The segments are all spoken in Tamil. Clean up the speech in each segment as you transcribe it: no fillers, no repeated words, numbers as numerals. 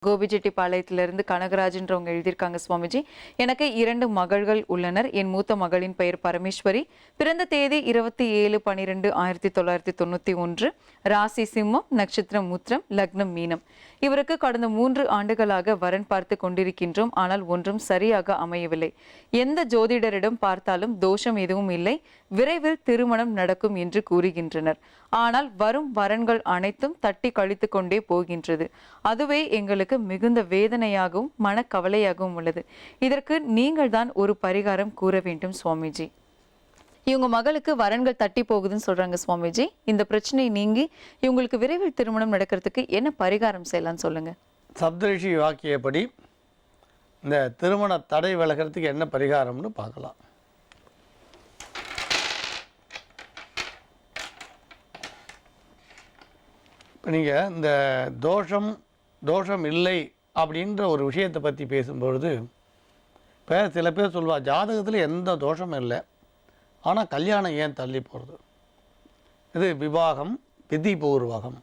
கோபிச்செட்டிப்பாளையத்திலிருந்து கனகராஜ்ன்றவங்க எழுதியிருக்காங்க சுவாமிஜி. எனக்கு 2 மகள்கள் உள்ளனர். என் மூத்த மகளின் பெயர் பரமேஸ்வரி. பிறந்த தேதி 27/12/1991. ராசி சிம்மம், நட்சத்திரம் உத்திரம், லக்னம் மீனம். இவருக்கு கடந்த 3 ஆண்டுகளாக வரன் பார்த்து கொண்டிருக்கின்றோம். ஆனால் ஒன்றும் சரியாக அமையவில்லை. எந்த ஜோதிடரிடம் பார்த்தாலும் தோஷம் எதுவும் இல்லை, விரைவில் திருமணம் நடக்கும் என்று கூறுகின்றனர். ஆனால் வரும் வரன்கள் அனைத்தும் தட்டி கழித்து கொண்டே போகின்றது. அதுவே எங்களுக்கு மிகுந்த வேதனையாகவும் மனக்கவலையாகவும் உள்ளது. இதற்கு நீங்கள் தான் ஒரு பரிகாரம் கூற வேண்டும் சுவாமிஜி. இவங்க மகளுக்கு வரன்கள் தட்டி போகுதுன்னு சொல்றாங்க சுவாமிஜி. இந்த பிரச்சனை நீங்கி இவங்களுக்கு விரைவில் திருமணம் நடக்கிறதுக்கு என்ன பரிகாரம் செய்யலாம்னு சொல்லுங்க. சப்தரிஷி வாக்கியப்படி இந்த திருமண தடை விலகிறதுக்கு என்ன பரிகாரம்னு பார்க்கலாம். இப்போ நீங்கள் இந்த தோஷம் இல்லை அப்படின்ற ஒரு விஷயத்தை பற்றி பேசும்பொழுது, இப்போ சில பேர் சொல்லுவாள் ஜாதகத்தில் எந்த தோஷமும் இல்லை, ஆனால் கல்யாணம் ஏன் தள்ளி போகிறது? இது விவாகம் விதிபூர்வகம்.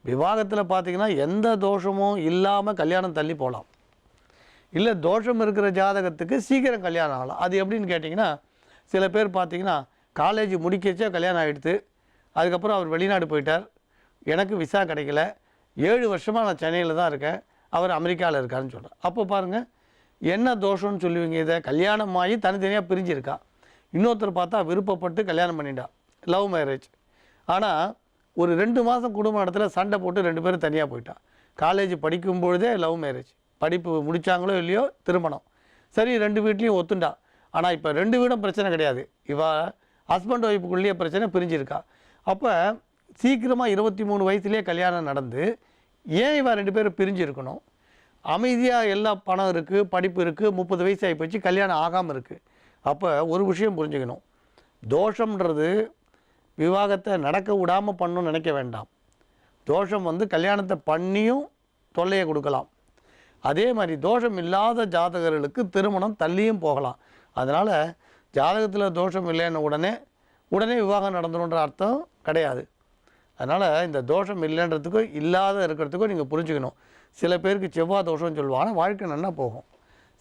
விவாகத்தில் பார்த்திங்கன்னா எந்த தோஷமும் இல்லாமல் கல்யாணம் தள்ளி போகலாம். இல்லை தோஷம் இருக்கிற ஜாதகத்துக்கு சீக்கிரம் கல்யாணம் ஆகலாம். அது எப்படின்னு கேட்டிங்கன்னா, சில பேர் பார்த்திங்கன்னா காலேஜ் முடிக்கச்சே கல்யாணம் ஆகிடுது, அதுக்கப்புறம் அவர் வெளிநாடு போயிட்டார், எனக்கு விசா கிடைக்கல, 7 வருஷமாக நான் சென்னையில் தான் இருக்கேன், அவர் அமெரிக்காவில் இருக்காருன்னு சொல்கிறேன். அப்போ பாருங்கள் என்ன தோஷம்னு சொல்லுவீங்க? இதை கல்யாணம் ஆகி தனித்தனியாக பிரிஞ்சிருக்கா. இன்னொருத்தர் பார்த்தா விருப்பப்பட்டு கல்யாணம் பண்ணிட்டா, லவ் மேரேஜ். ஆனால் ஒரு 2 மாதம் குடும்ப இடத்துல சண்டை போட்டு 2 பேரும் தனியாக போயிட்டான். காலேஜ் படிக்கும்பொழுதே லவ் மேரேஜ், படிப்பு முடித்தாங்களோ இல்லையோ திருமணம். சரி 2 வீட்லேயும் ஒத்துண்டா. ஆனால் இப்போ 2 வீடும் பிரச்சனை கிடையாது, இவ ஹஸ்பண்ட் ஒய்ஃபுக்குள்ளேயே பிரச்சனை, பிரிஞ்சிருக்கா. அப்போ சீக்கிரமாக 23 வயசுலேயே கல்யாணம் நடந்து ஏன் இவன் 2 பேரும் பிரிஞ்சிருக்கணும்? அமைதியாக எல்லா பணம் இருக்குது, படிப்பு இருக்குது, 30 வயசு ஆகி போச்சு, கல்யாணம் ஆகாமல் இருக்குது. அப்போ ஒரு விஷயம் புரிஞ்சுக்கணும், தோஷம்ன்றது விவாகத்தை நடக்க விடாமல் பண்ணணும்னு நினைக்க வேண்டாம். தோஷம் கல்யாணத்தை பண்ணியும் தொல்லையை கொடுக்கலாம். அதே மாதிரி தோஷம் இல்லாத ஜாதகர்களுக்கு திருமணம் தள்ளியும் போகலாம். அதனால் ஜாதகத்தில் தோஷம் இல்லைன்னு உடனே விவாகம் நடந்துடுன்ற அர்த்தம் கிடையாது. அதனால் இந்த தோஷம் இல்லைன்றதுக்கும் இல்லாத இருக்கிறதுக்கும் நீங்கள் புரிஞ்சுக்கணும். சில பேருக்கு செவ்வாய் தோஷம்னு சொல்லுவாள், ஆனால் வாழ்க்கை நல்லா போகும்.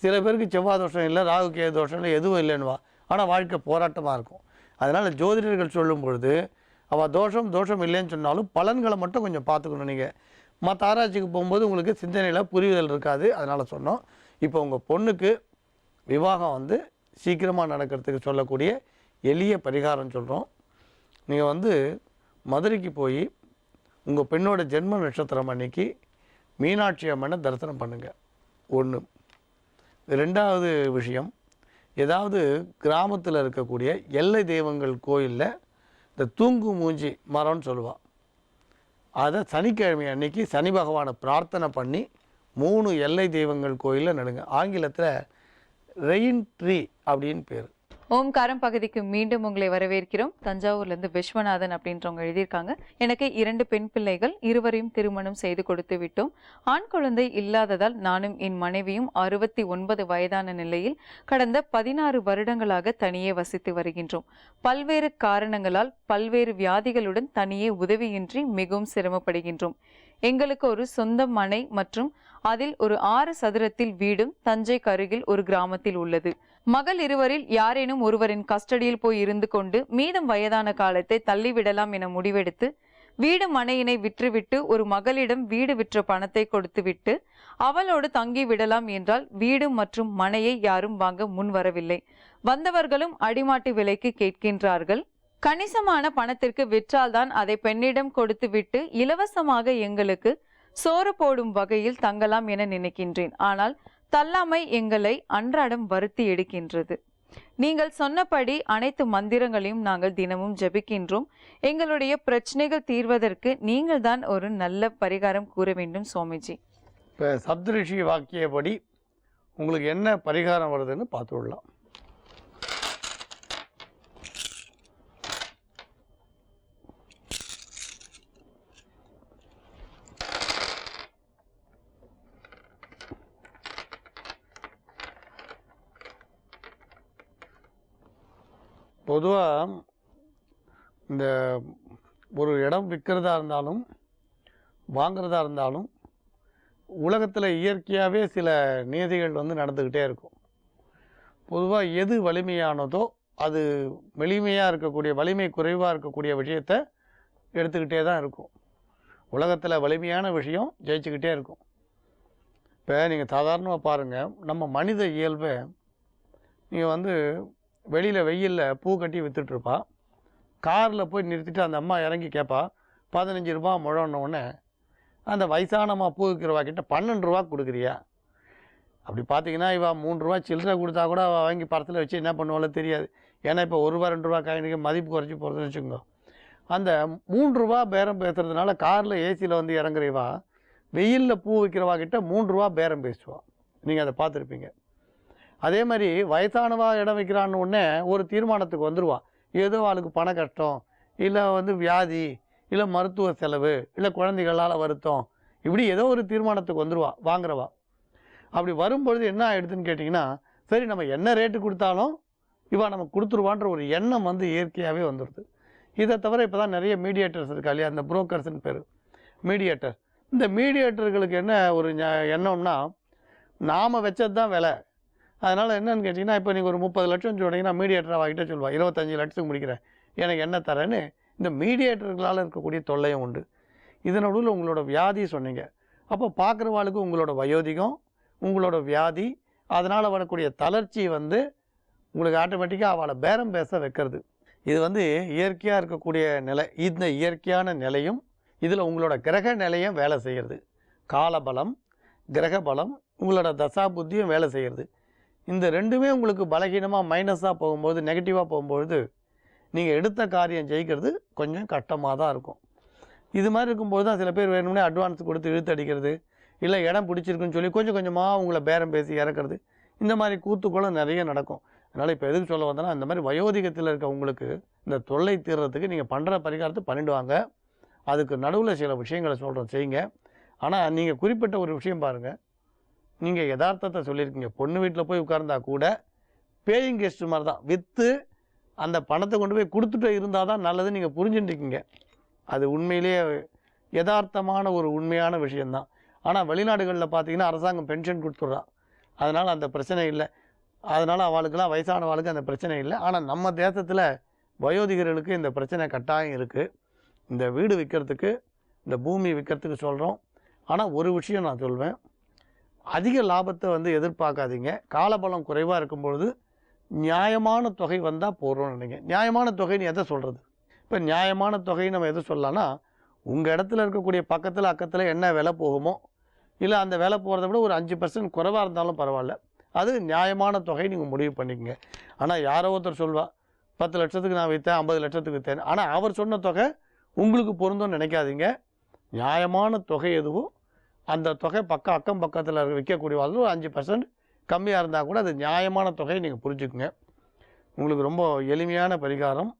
சில பேருக்கு செவ்வாய் தோஷம் இல்லை, ராகு கேது தோஷம் இல்லை, எதுவும் இல்லைன்னுவா, ஆனால் வாழ்க்கை போராட்டமாக இருக்கும். அதனால் ஜோதிடர்கள் சொல்லும் பொழுது அவள் தோஷம் இல்லைன்னு சொன்னாலும் பலன்களை மட்டும் கொஞ்சம் பார்த்துக்கணும். நீங்கள் மற்ற ஆராய்ச்சிக்கு போகும்போது உங்களுக்கு சிந்தனையில் புரிதல் இருக்காது, அதனால் சொன்னோம். இப்போ உங்கள் பொண்ணுக்கு விவாகம் சீக்கிரமாக நடக்கிறதுக்கு சொல்லக்கூடிய எளிய பரிகாரம் சொல்கிறோம். நீங்கள் மதுரைக்கு போய் உங்கள் பெண்ணோட ஜென்ம நட்சத்திரம் அன்னைக்கு மீனாட்சி அம்மனை தரிசனம் பண்ணுங்கள். 1. 2வது விஷயம், ஏதாவது கிராமத்தில் இருக்கக்கூடிய எல்லை தெய்வங்கள் கோயிலில் இந்த தூங்கு மூஞ்சி மரம்னு சொல்லுவாள், அதை சனிக்கிழமை அன்னைக்கு சனி பகவானை பிரார்த்தனை பண்ணி 3 எல்லை தெய்வங்கள் கோயிலில் நடுங்க. ஆங்கிலத்தில் ரெயின் ட்ரீ அப்படின்னு பேர். ஓம்காரம் பகுதிக்கு மீண்டும் உங்களை வரவேற்கிறோம். தஞ்சாவூர்லேருந்து விஸ்வநாதன் அப்படின்றவங்க எழுதியிருக்காங்க. எனக்கு 2 பெண் பிள்ளைகள், இருவரையும் திருமணம் செய்து கொடுத்து விட்டோம். ஆண் குழந்தை இல்லாததால் நானும் என் மனைவியும் 69 வயதான நிலையில் கடந்த 16 வருடங்களாக தனியே வசித்து வருகின்றோம். பல்வேறு காரணங்களால் பல்வேறு வியாதிகளுடன் தனியே உதவியின்றி மிகவும் சிரமப்படுகின்றோம். எங்களுக்கு ஒரு சொந்த மனை மற்றும் அதில் ஒரு 6 சதுரத்தில் வீடும் தஞ்சைக்கு அருகில் ஒரு கிராமத்தில் உள்ளது. மகள் இருவரில் யாரேனும் ஒருவரின் கஸ்டடியில் போய் இருந்து கொண்டு மீதம் வயதான காலத்தை தள்ளிவிடலாம் என முடிவெடுத்து வீடு மனையினை விற்றுவிட்டு ஒரு மகளிடம் வீடு விற்ற பணத்தை கொடுத்துவிட்டு அவளோடு தங்கி விடலாம் என்றால் வீடு மற்றும் மனையை யாரும் வாங்க முன் வரவில்லை. வந்தவர்களும் அடிமாட்டு விலைக்கு கேட்கின்றார்கள். கணிசமான பணத்திற்கு விற்றால்தான் அதை பெண்ணிடம் கொடுத்து விட்டு இலவசமாக எங்களுக்கு சோறு போடும் வகையில் தங்கலாம் என நினைக்கின்றேன். ஆனால் தள்ளாமை எங்களை அன்றாடம் வருத்தி எடுக்கின்றது. நீங்கள் சொன்னபடி அனைத்து மந்திரங்களையும் நாங்கள் தினமும் ஜபிக்கின்றோம். எங்களுடைய பிரச்சனைகள் தீர்வதற்கு நீங்கள் தான் ஒரு நல்ல பரிகாரம் கூற வேண்டும் சுவாமிஜி. இப்போ சப்தரிஷி வாக்கியப்படி உங்களுக்கு என்ன பரிகாரம் வருதுன்னு பார்த்து விடலாம். பொதுவாக இந்த ஒரு இடம் விற்கிறதா இருந்தாலும் வாங்கிறதா இருந்தாலும் உலகத்தில் இயற்கையாகவே சில நியதிகள் வந்து நடந்துக்கிட்டே இருக்கும். பொதுவாக எது வலிமையானதோ அது வலிமையாக இருக்கக்கூடிய, வலிமை குறைவாக இருக்கக்கூடிய விஷயத்தை எடுத்துக்கிட்டே தான் இருக்கும். உலகத்தில் வலிமையான விஷயம் ஜெயிச்சுக்கிட்டே இருக்கும். இப்போ நீங்கள் சாதாரணமாக பாருங்கள், நம்ம மனித இயல்பை நீங்கள் வந்து வெளியில் வெயிலில் பூ கட்டி விற்றுட்ருப்பா, காரில் போய் நிறுத்திட்டு அந்த அம்மா இறங்கி கேட்பா 15 ரூபா முழன்னொடனே அந்த வயசானம்மா பூ விற்கிறவா கிட்ட 12 ரூபா கொடுக்குறியா? அப்படி பார்த்தீங்கன்னா இவள் 3 ரூபா சில்லறை கொடுத்தா கூட அவள் வாங்கி படத்தில் வச்சு என்ன பண்ணுவாளோ தெரியாது. ஏன்னா இப்போ 1 ரூபா 2 ரூபா காயினுக்கு மதிப்பு குறைச்சி போகிறதுன்னு வச்சுக்கோங்க. அந்த 3 ரூபா பேரம் பேசுகிறதுனால காரில் ஏசியில் வந்து இறங்குறவா வெயிலில் பூ விற்கிறவா கிட்ட 3 ரூபா பேரம் பேசுவாள். நீங்கள் அதை பார்த்துருப்பீங்க. அதே மாதிரி வயசானவா இடம் வைக்கிறான்னு உடனே ஒரு தீர்மானத்துக்கு வந்துடுவாள். ஏதோ அவளுக்கு பண கஷ்டம், இல்லை வந்து வியாதி, இல்லை மருத்துவ செலவு, இல்லை குழந்தைகளால் வருத்தம், இப்படி ஏதோ ஒரு தீர்மானத்துக்கு வந்துடுவா வாங்குறவா. அப்படி வரும்பொழுது என்ன ஆகிடுதுன்னு கேட்டிங்கன்னா, சரி நம்ம என்ன ரேட்டு கொடுத்தாலும் இவன் நமக்கு கொடுத்துருவான்ற ஒரு எண்ணம் வந்து இயற்கையாகவே வந்துடுது. இதை தவிர இப்போ தான் நிறைய மீடியேட்டர்ஸ் இருக்கா இல்லையா, அந்த புரோக்கர்ஸ்ன்னு பேர் மீடியேட்டர். இந்த மீடியேட்டர்களுக்கு என்ன ஒரு எண்ணம்னா, நாம் வச்சது தான் விலை. அதனால் என்னென்னு கேட்டிங்கன்னா, இப்போ நீங்கள் ஒரு 30 லட்சம் சொன்னீங்கன்னா மீடியேட்டரை வாங்கிட்ட சொல்லுவாள் 25 லட்சத்துக்கு முடிக்கிறேன், எனக்கு என்ன தரேன்னு. இந்த மீடியேட்டர்களால் இருக்கக்கூடிய தொல்லையும் உண்டு. இதனோட உங்களோட வியாதி சொன்னீங்க. அப்போ பார்க்குறவாளுக்கு உங்களோட வயோதிகம், உங்களோட வியாதி, அதனால் வரக்கூடிய தளர்ச்சி வந்து உங்களுக்கு ஆட்டோமேட்டிக்காக அவளை பேரம் பேச வைக்கிறது. இது வந்து இயற்கையாக இருக்கக்கூடிய நிலை. இந்த இயற்கையான நிலையும் இதில் உங்களோட கிரக நிலையும் வேலை செய்கிறது. காலபலம், கிரக பலம், உங்களோட தசா புத்தியும் வேலை செய்கிறது. இந்த ரெண்டுமே உங்களுக்கு பலகீனமாக மைனஸாக போகும்போது, நெகட்டிவாக போகும்பொழுது நீங்கள் எடுத்த காரியம் ஜெயிக்கிறது கொஞ்சம் கஷ்டமாக தான் இருக்கும். இது மாதிரி இருக்கும்போது தான் சில பேர் வேணும்னே அட்வான்ஸ் கொடுத்து இழுத்து அடிக்கிறது, இல்லை இடம் பிடிச்சிருக்குன்னு சொல்லி கொஞ்சம் கொஞ்சமாக உங்களை பேரம் பேசி இறக்கிறது. இந்த மாதிரி கூத்துக்களும் நிறைய நடக்கும். அதனால் இப்போ எதுக்கு சொல்ல வந்தேன்னா, இந்த மாதிரி வயோதிகத்தில் இருக்க உங்களுக்கு இந்த தொல்லை தீர்றதுக்கு நீங்கள் பண்ணுற பரிகாரத்தை பண்ணிவிடுவாங்க. அதுக்கு நடுவில் சில விஷயங்களை சொல்கிறோம், செய்யுங்க. ஆனால் நீங்கள் குறிப்பிட்ட ஒரு விஷயம் பாருங்கள், நீங்கள் யதார்த்தத்தை சொல்லியிருக்கீங்க. பொண்ணு வீட்டில் போய் உட்கார்ந்தா கூட பேயிங் கெஸ்ட் மாதிரி தான், விற்று அந்த பணத்தை கொண்டு போய் கொடுத்துட்டு இருந்தால் தான் நல்லதுன்னு நீங்கள் புரிஞ்சுட்டுருக்கீங்க. அது உண்மையிலேயே யதார்த்தமான ஒரு உண்மையான விஷயந்தான். ஆனால் வெளிநாடுகளில் பார்த்தீங்கன்னா அரசாங்கம் பென்ஷன் கொடுத்துட்றா, அதனால் அந்த பிரச்சனை இல்லை. அதனால் அவளுக்கெல்லாம் வயசானவாளுக்கு அந்த பிரச்சனை இல்லை. ஆனால் நம்ம தேசத்தில் வயோதிகர்களுக்கு இந்த பிரச்சனை கட்டாயம் இருக்குது. இந்த வீடு விற்கிறதுக்கு, இந்த பூமி விற்கிறதுக்கு சொல்கிறோம். ஆனால் ஒரு விஷயம் நான் சொல்வேன், அதிக லாபத்தை வந்து எதிர்பார்க்காதீங்க. காலபலம் குறைவாக இருக்கும்பொழுது நியாயமான தொகை வந்தால் போகிறோம்னு நினைங்க. நியாயமான தொகைன்னு எதை சொல்கிறது? இப்போ நியாயமான தொகை நம்ம எதை சொல்லலாம்னா, உங்கள் இடத்துல இருக்கக்கூடிய பக்கத்தில் அக்கத்தில் என்ன விலை போகுமோ, இல்லை அந்த விலை போகிறத விட ஒரு 5% குறைவாக இருந்தாலும் பரவாயில்ல, அது நியாயமான தொகை நீங்கள் முடிவு பண்ணிக்கங்க. ஆனால் யாரோ ஒருத்தர் சொல்வா 10 லட்சத்துக்கு நான் விற்றேன், 50 லட்சத்துக்கு விற்றேன். ஆனால் அவர் சொன்ன தொகை உங்களுக்கு பொருந்தும்னு நினைக்காதீங்க. நியாயமான தொகை எதுவோ அந்த தொகை அக்கம் பக்கத்தில் விற்கக்கூடிய வாழ்வு 5% கம்மியாக இருந்தால் கூட அது நியாயமான தொகையை நீங்கள் புரிஞ்சுக்குங்க. உங்களுக்கு ரொம்ப எளிமையான பரிகாரம்,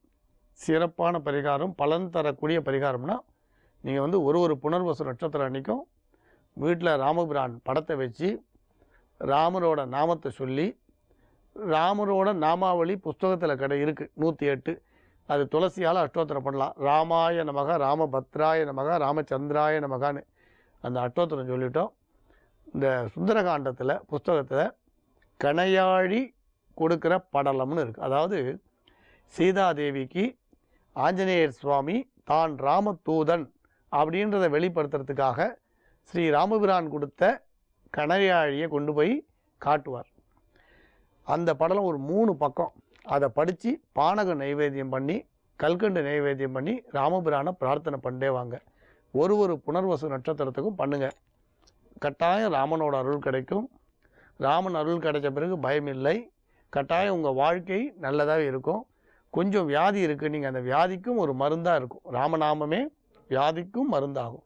சிறப்பான பரிகாரம், பலன் தரக்கூடிய பரிகாரம்னா, நீங்கள் வந்து ஒரு புனர்வசு நட்சத்திரம் அன்றைக்கும் வீட்டில் ராமபிரான் படத்தை வச்சு ராமரோட நாமத்தை சொல்லி, ராமரோட நாமாவளி புஸ்தகத்தில் இருக்குது 108. அது துளசியால் அஷ்டோத்திரம் பண்ணலாம். ராமாய நமக, ராமபத்ராய நமக, ராமச்சந்திராய நமகான்னு அந்த அஷ்டோத்திரம் சொல்லிட்டோம். இந்த சுந்தரகாண்டத்தில் புஸ்தகத்தில் கணையாழி கொடுக்குற படலம்னு இருக்குது. அதாவது சீதாதேவிக்கு ஆஞ்சநேயர் சுவாமி தான் ராமதூதன் அப்படின்றத வெளிப்படுத்துறதுக்காக ஸ்ரீ ராமபிரான் கொடுத்த கணையாழியை கொண்டு போய் காட்டுவார். அந்த படலம் ஒரு 3 பக்கம். அதை படித்து பானக நைவேத்தியம் பண்ணி, கல்கண்டு நைவேத்தியம் பண்ணி ராமபிரானை பிரார்த்தனை பண்ணே வாங்க. ஒரு புனர்வசு நட்சத்திரத்துக்கும் பண்ணுங்கள். கட்டாயம் ராமனோட அருள் கிடைக்கும். ராமன் அருள் கிடைச்ச பிறகு பயம் இல்லை. கட்டாயம் உங்கள் வாழ்க்கை நல்லதாக இருக்கும். கொஞ்சம் வியாதி இருக்குது, நீங்கள் அந்த வியாதிக்கும் ஒரு மருந்தாக இருக்கும். ராமநாமமே வியாதிக்கும் மருந்தாகும்.